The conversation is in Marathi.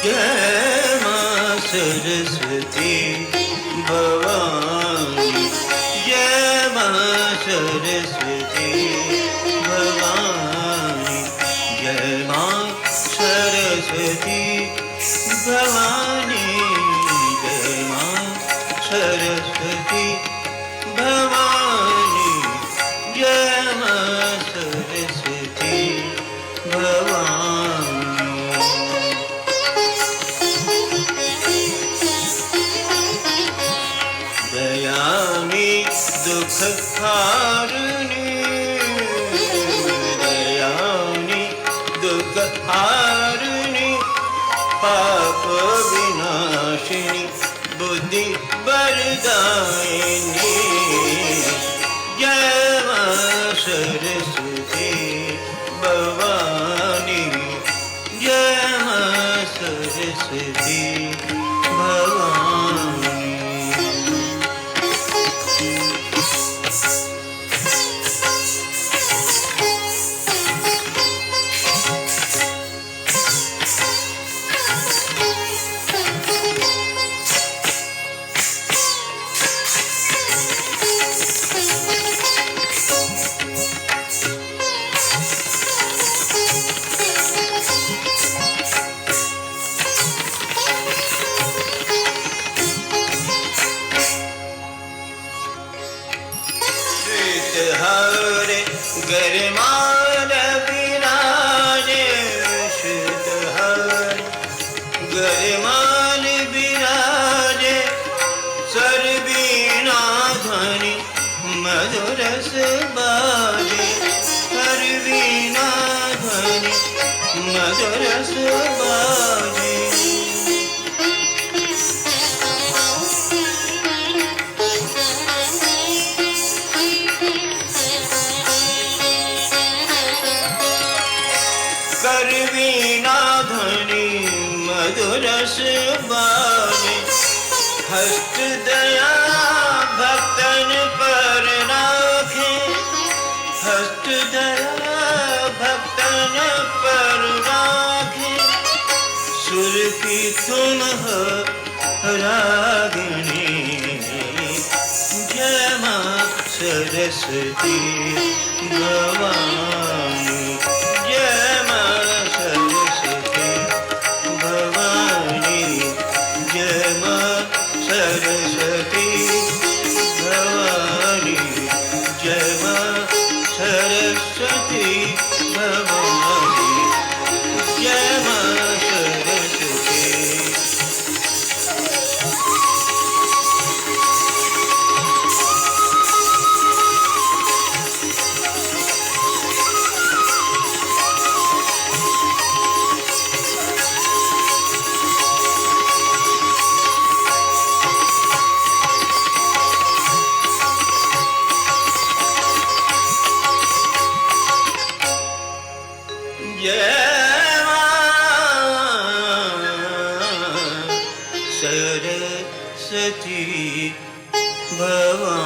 जय मां सरस्वती भवानी, जय मां सरस्वती भवानी, जय मां सरस्वती भवानी, जय मां सरस्वती भवानी, जय मां सरस्वती भवानी। दयानी दुख हारिणी, दयानी दुख हारिणी, पाप विनाशिनी, बुद्धि वरदायिनी, जय मां सरस्वती भवानी, जय मां सरस्वती भवानी। हरे गरिमाल विराजे, श्रुत हरे गरिमाल विराजे, सर्वीणा ध्वनि मधुर से बाजे, सर्वीणा ध्वनि मधुर से बाजे। करवीणा ध्वनि मधुर से बाजे, हस्त दया भक्तन पर राखे, हस्त दया भक्तन पर राखे, सुर की तुम हो रागिनी, जय मां सरस्वती भवानी, जय मां सरस्वती भवानी, जय मां सरस्वती भवानी, जय मां सरस्वती भवानी, जय मां सरस्वती। जय मां सरस्वती भवानी।